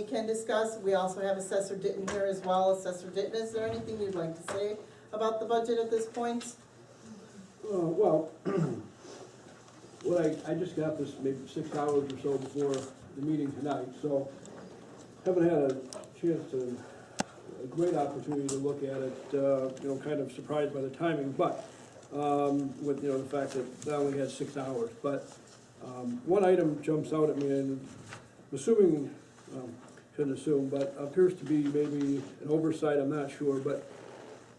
we can discuss. We also have Assessor Ditton here as well. Assessor Ditton, is there anything you'd like to say about the budget at this point? Well, I just got this maybe 6 hours or so before the meeting tonight, so haven't had a chance to, a great opportunity to look at it, you know, kind of surprised by the timing, but with, you know, the fact that I only had 6 hours. But one item jumps out at me, and I'm assuming, shouldn't assume, but appears to be maybe an oversight, I'm not sure, but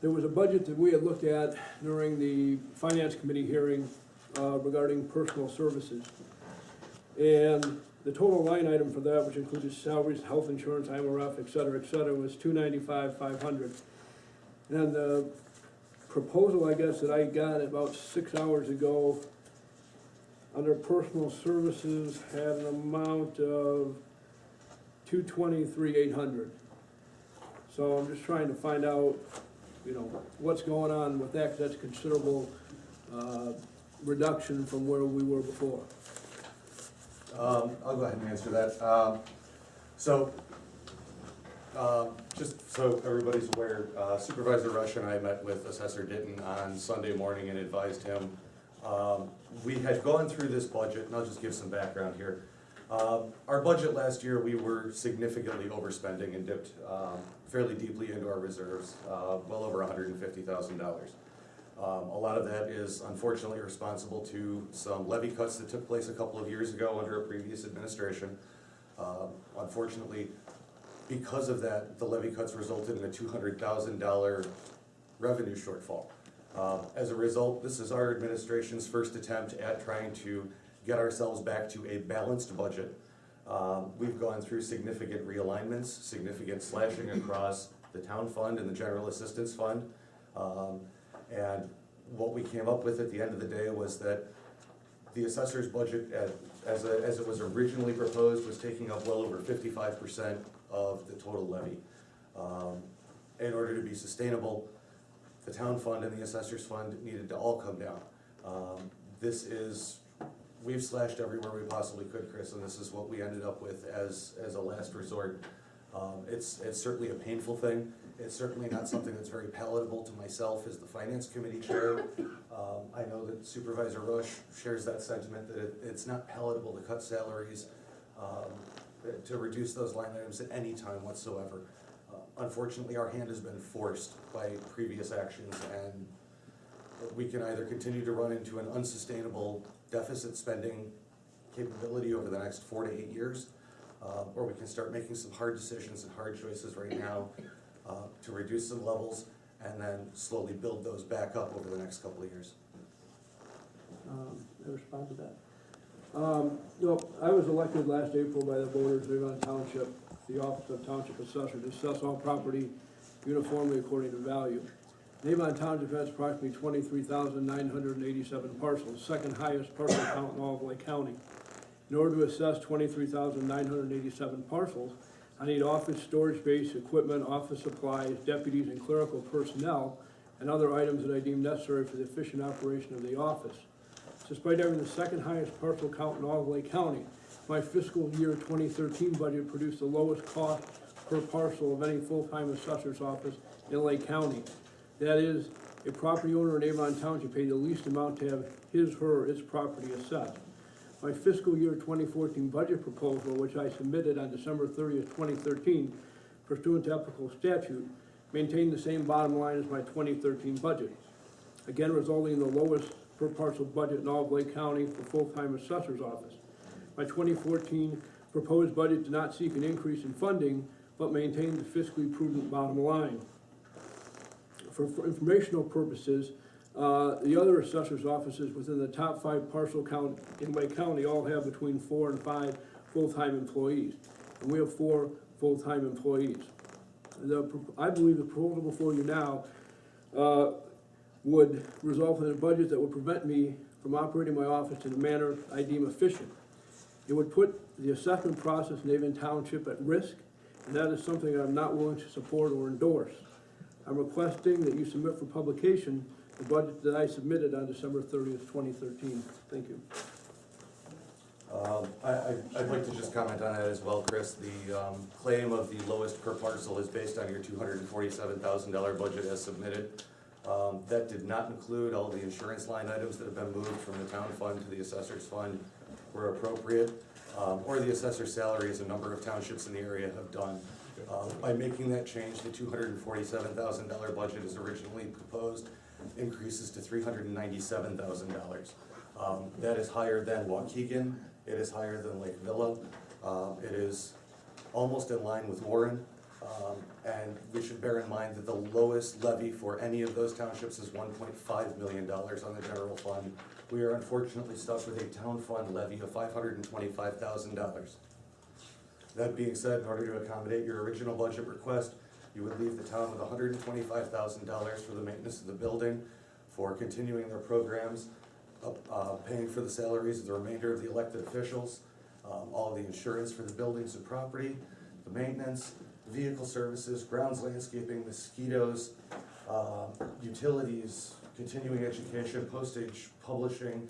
there was a budget that we had looked at during the Finance Committee hearing regarding personal services. And the total line item for that, which included salaries, health insurance, IMRF, et cetera, was $295,500. And the proposal, I guess, that I got about 6 hours ago under personal services had an amount of $223,800. So I'm just trying to find out, you know, what's going on with that, because that's considerable reduction from where we were before. I'll go ahead and answer that. Just so everybody's aware, Supervisor Rush and I met with Assessor Ditton on Sunday morning and advised him. We had gone through this budget, and I'll just give some background here. Our budget last year, we were significantly overspending and dipped fairly deeply into our reserves, well over $150,000. A lot of that is unfortunately responsible to some levy cuts that took place a couple of years ago under a previous administration. Unfortunately, because of that, the levy cuts resulted in a $200,000 revenue shortfall. As a result, this is our administration's first attempt at trying to get ourselves back to a balanced budget. We've gone through significant realignments, significant slashing across the town fund and the general assistance fund. And what we came up with at the end of the day was that the assessor's budget, as it was originally proposed, was taking up well over 55% of the total levy. In order to be sustainable, the town fund and the assessor's fund needed to all come down. We've slashed everywhere we possibly could, Chris, and this is what we ended up with as a last resort. It's certainly a painful thing. It's certainly not something that's very palatable to myself as the Finance Committee Chair. I know that Supervisor Rush shares that sentiment, that it's not palatable to cut salaries, to reduce those line items at any time whatsoever. Unfortunately, our hand has been forced by previous actions, and we can either continue to run into an unsustainable deficit spending capability over the next 4 to 8 years, or we can start making some hard decisions and hard choices right now to reduce some levels and then slowly build those back up over the next couple of years. I respond to that. Well, I was elected last April by the voters of Avon Township, the Office of Township Assessor, to assess all property uniformly according to value. Avon Township has approximately 23,987 parcels, second highest parcel count in all of Lake County. In order to assess 23,987 parcels, I need office storage space, equipment, office supplies, deputies and clerical personnel, and other items that I deem necessary for the efficient operation of the office. Despite having the second highest parcel count in all of Lake County, my fiscal year 2013 budget produced the lowest cost per parcel of any full-time assessor's office in Lake County. That is, a property owner in Avon Township paid the least amount to have his, her, or its property assessed. My fiscal year 2014 budget proposal, which I submitted on December 30th, 2013, pursuant to applicable statute, maintained the same bottom line as my 2013 budget, again resulting in the lowest per parcel budget in all of Lake County for full-time assessor's office. My 2014 proposed budget did not seek an increase in funding, but maintained the fiscally prudent bottom line. For informational purposes, the other assessor's offices within the top 5 parcel count in Lake County all have between 4 and 5 full-time employees, and we have 4 full-time employees. I believe the proposal before you now would result in a budget that would prevent me from operating my office in a manner I deem efficient. It would put the assessment process in Avon Township at risk, and that is something I'm not willing to support or endorse. I'm requesting that you submit for publication the budget that I submitted on December 30th, 2013. Thank you. I'd like to just comment on that as well, Chris. The claim of the lowest per parcel is based on your $247,000 budget as submitted. That did not include all the insurance line items that have been moved from the town fund to the assessor's fund where appropriate, or the assessor's salary, as a number of townships in the area have done. By making that change, the $247,000 budget as originally proposed increases to $397,000. That is higher than Waukegan, it is higher than Lake Villa, it is almost in line with Warren, and we should bear in mind that the lowest levy for any of those townships is $1.5 million on the general fund. We are unfortunately stuck with a town fund levy of $525,000. That being said, in order to accommodate your original budget request, you would leave the town with $125,000 for the maintenance of the building, for continuing their programs, paying for the salaries of the remainder of the elected officials, all of the insurance for the buildings and property, the maintenance, vehicle services, grounds landscaping, mosquitoes, utilities, continuing education, postage, publishing,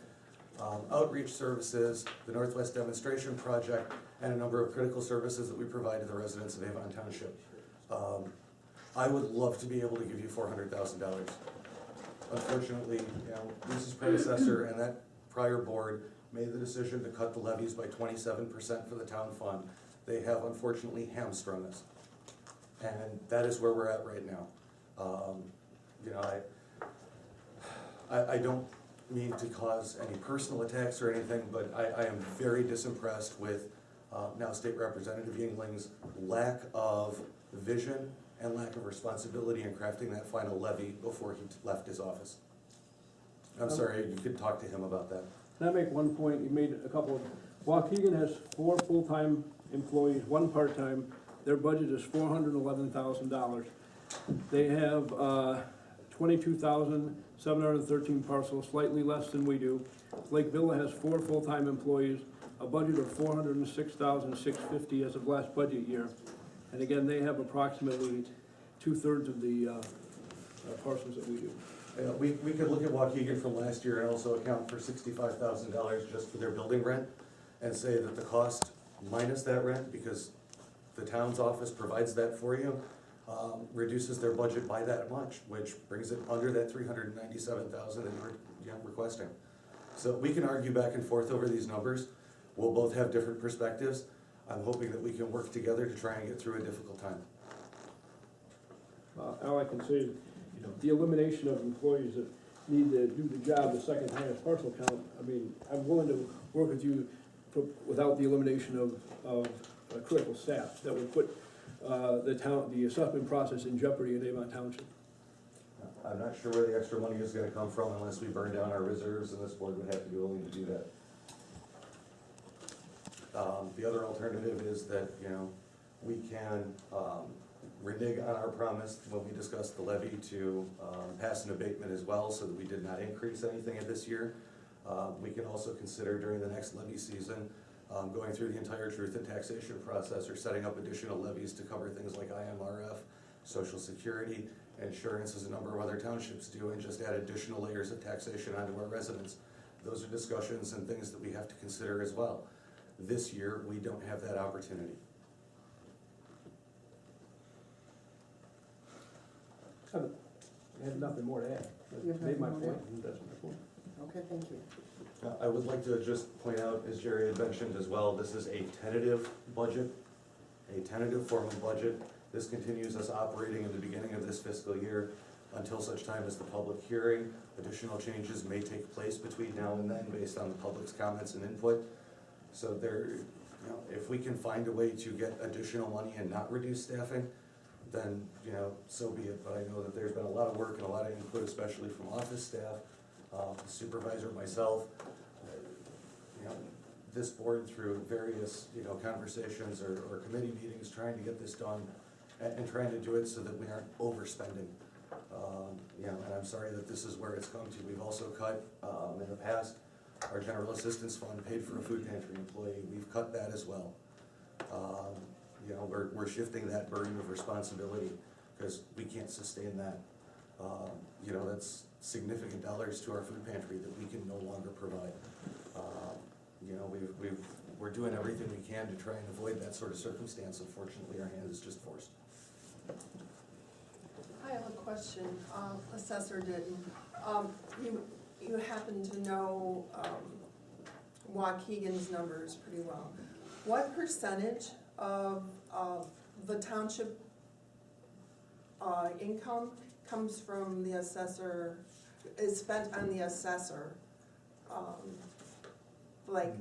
outreach services, the Northwest Demonstration Project, and a number of critical services that we provide to the residents of Avon Township. I would love to be able to give you $400,000. Unfortunately, Lisa's predecessor and that prior board made the decision to cut the levies by 27% for the town fund. They have unfortunately hamstrung us, and that is where we're at right now. I don't mean to cause any personal attacks or anything, but I am very disimpressed with now State Representative Yingling's lack of vision and lack of responsibility in crafting that final levy before he left his office. I'm sorry, you could talk to him about that. Can I make one point? You made a couple of, Waukegan has 4 full-time employees, 1 part-time. Their budget is $411,000. They have 22,713 parcels, slightly less than we do. Lake Villa has 4 full-time employees, a budget of $406,650 as of last budget year. And again, they have approximately 2/3 of the parcels that we do. We could look at Waukegan from last year and also account for $65,000 just for their building rent and say that the cost minus that rent, because the town's office provides that for you, reduces their budget by that much, which brings it under that $397,000 that you're requesting. So we can argue back and forth over these numbers. We'll both have different perspectives. I'm hoping that we can work together to try and get through a difficult time. All I can say, the elimination of employees that need to do the job, the second highest parcel count, I mean, I'm willing to work with you without the elimination of critical staff that would put the assessment process in jeopardy in Avon Township. I'm not sure where the extra money is gonna come from unless we burn down our reserves, and this board would have to be willing to do that. The other alternative is that, we can renege on our promise when we discussed the levy to pass an abatement as well, so that we did not increase anything in this year. We can also consider during the next levy season, going through the entire truth and taxation process, or setting up additional levies to cover things like IMRF, Social Security, insurance, as a number of other townships do, and just add additional layers of taxation onto our residents. Those are discussions and things that we have to consider as well. This year, we don't have that opportunity. I have nothing more to add. You have Made my nothing more to point, and that's my point. Okay, thank you. I would like to just point out, as Jerry had mentioned as well, this is a tentative budget, a tentative form of budget. This continues us operating in the beginning of this fiscal year until such time as the public hearing. Additional changes may take place between now and then based on the public's comments and input. So if we can find a way to get additional money and not reduce staffing, then, so be it. But I know that there's been a lot of work and a lot of input, especially from office staff, the supervisor, myself, this board through various, conversations or committee meetings, trying to get this done and trying to do it so that we aren't overspending. And I'm sorry that this is where it's come to. We've also cut, in the past, our general assistance fund paid for a food pantry employee. We've cut that as well. We're shifting that burden of responsibility because we can't sustain that. That's significant dollars to our food pantry that we can no longer provide. you know, we're doing everything we can to try and avoid that sort of circumstance. Unfortunately, our hand is just forced. I have a question, Assessor Ditton. You happen to know Waukegan's numbers pretty well. What percentage of the township income comes from the assessor, is spent on the assessor? Like,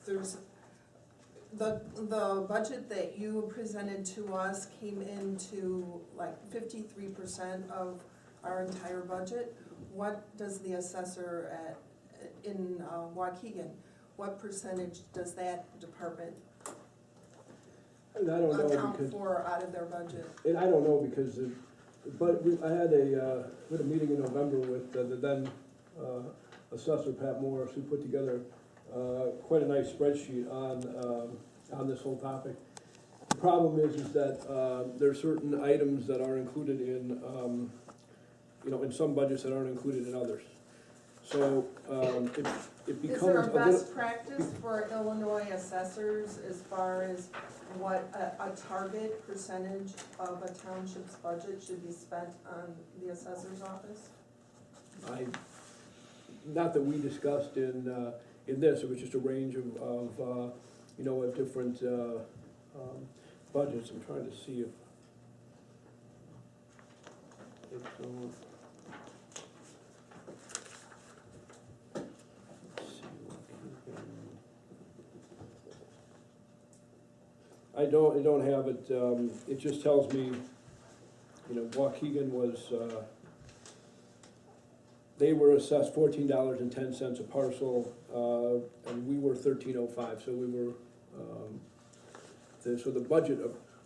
there's, the budget that you presented to us came into like 53% of our entire budget. What does the assessor in Waukegan, what percentage does that department And I don't know account because, for out of their budget? and I don't know because, but I had a meeting in November with the then Assessor Pat Morris, who put together quite a nice spreadsheet on this whole topic. The problem is that there are certain items that are included in, you know, in some budgets that aren't included in others. So it becomes Is there a little. best practice for Illinois assessors as far as what a target percentage of a township's budget should be spent on the assessor's office? Not that we discussed in this, it was just a range of you know, of different budgets. I'm trying to see if it's let's see what I don't have it, it just tells me, you know, Waukegan was, they were assessed $14.10 a parcel, and we were $13.05, so we were, so the budget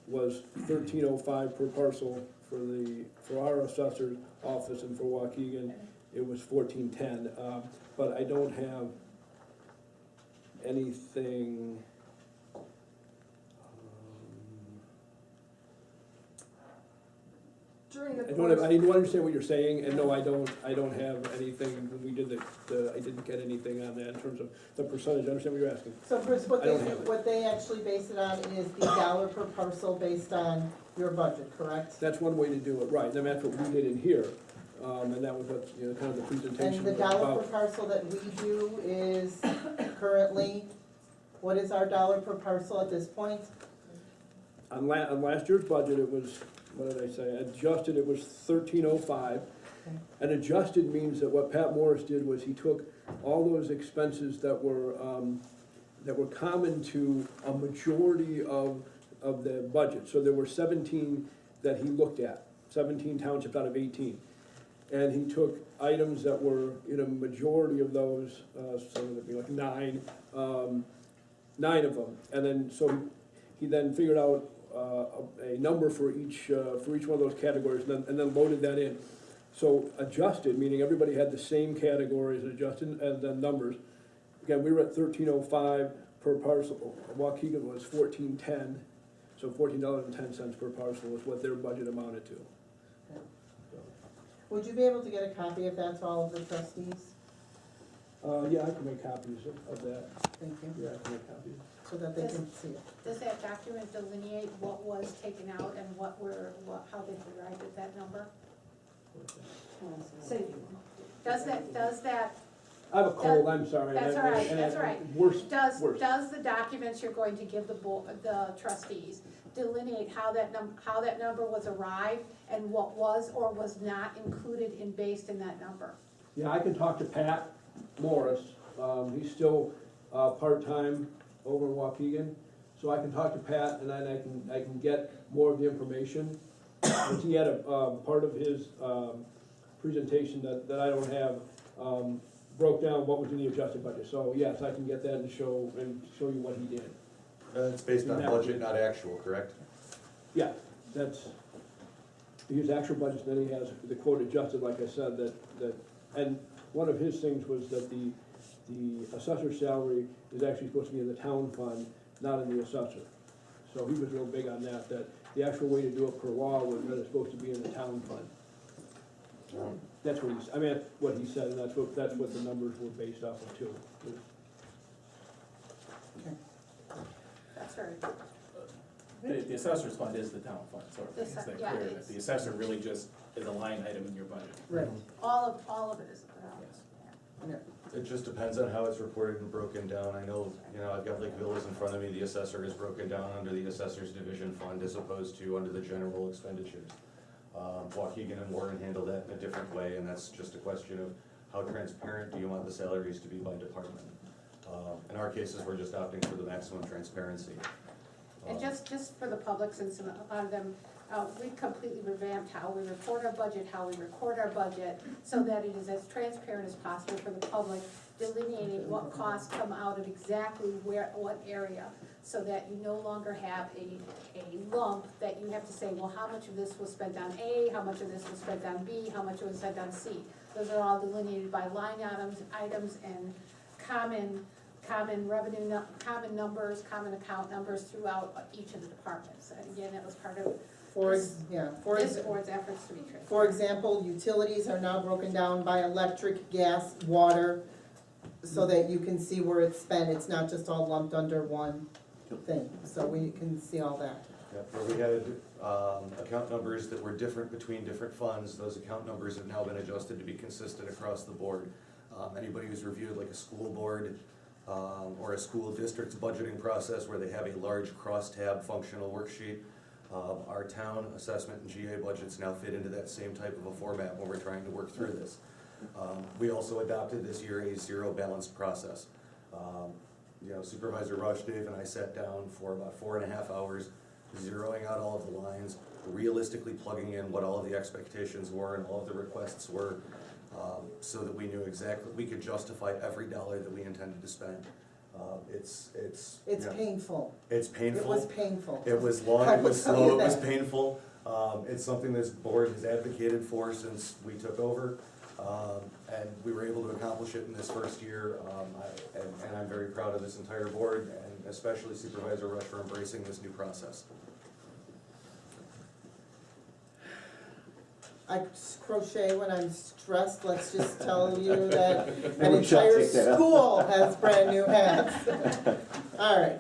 was $13.05 per parcel for our assessor's office, and for Waukegan, it was $14.10, but I don't have anything. During the I do course, understand what you're saying, and no, I don't have anything, when we did I didn't get anything on that in terms of the percentage. I understand what you're asking. So Chris, what I don't have it. what they actually base it on is the dollar per parcel based on your budget, correct? That's one way to do it, right, and that's what we did in here, and that was what, you know, kind of the presentation And the was dollar per about. parcel that we do is currently, what is our dollar per parcel at this point? On last year's budget, it was, what did I say, adjusted, it was $13.05. Okay. And adjusted means that what Pat Morris did was he took all those expenses that were common to a majority of the budget. So there were 17 that he looked at, 17 townships out of 18. And he took items that were in a majority of those, so it'd be like nine of them. And then, so he then figured out a number for each one of those categories, and then loaded that in. So adjusted, meaning everybody had the same categories, adjusted, and then numbers. Again, we were at $13.05 per parcel. Waukegan was $14.10, so $14.10 per parcel was what their budget amounted to. Okay. Would you be able to get a copy of that to all of the trustees? Yeah, I can make copies of that. Thank you, Yeah, I can make copies. so that they can see it. Does that document delineate what was taken out and how they derived at that number? So, does that, I have a cold, I'm sorry. That's all right, that's all right. Worse. does Worse. the documents you're going to give the trustees delineate how that number was arrived and what was or was not included in based in that number? Yeah, I can talk to Pat Morris, he's still, part-time over in Waukegan, so I can talk to Pat and then I can get more of the information. Because he had a, part of his, presentation that I don't have, broke down what was in the adjusted budget, so yes, I can get that and show you what he did. It's based on budget, not actual, correct? Yeah, that's, his actual budget, then he has the quote adjusted, like I said, and one of his things was that the assessor's salary is actually supposed to be in the town fund, not in the assessor. So he was real big on that the actual way to do it per law was that it's supposed to be in the town fund. That's what what he said, and that's what the numbers were based off of too. The assessor's fund is the town fund, sort of, The thing. Is that yeah, clear? it's- The assessor really just is a line item in your budget. Right. All of it is, Yes. Yeah. It just depends on how it's reported and broken down. I know, I've got Lake Villas in front of me, the assessor is broken down under the assessor's division fund as opposed to under the general expenditures. Waukegan and Warren handle that in a different way, and that's just a question of how transparent do you want the salaries to be by department. In our cases, we're just opting for the maximum transparency. And just for the public, since a lot of them, we completely revamped how we report our budget, how we record our budget, so that it is as transparent as possible for the public, delineating what costs come out of exactly what area, so that you no longer have a lump that you have to say, well, how much of this was spent on A, how much of this was spent on B, how much was spent on C. Those are all delineated by line items and common revenue, common numbers, common account numbers throughout each of the departments. And again, that was part of this board's efforts to be transparent. For example, utilities are now broken down by electric, gas, water, so that you can see where it's spent. It's not just all lumped under one thing, so we can see all that. Where we had account numbers that were different between different funds, those account numbers have now been adjusted to be consistent across the board. Anybody who's reviewed like a school board or a school district's budgeting process where they have a large cross-tab functional worksheet, our town assessment and GA budgets now fit into that same type of a format when we're trying to work through this. We also adopted this year a zero balance process. Supervisor Rush, Dave, and I sat down for about 4.5 hours, zeroing out all of the lines, realistically plugging in what all of the expectations were and all of the requests were, so that we knew exactly, we could justify every dollar that we intended to spend. It's Painful. It's painful. It was painful. It was long, I it will was tell slow, you it was that. painful. It's something this board has advocated for since we took over. And we were able to accomplish it in this first year. And I'm very proud of this entire board and especially Supervisor Rush for embracing this new process. I crochet when I'm stressed, let's just tell you that an And we shall entire take that up. school has brand new hats. All right,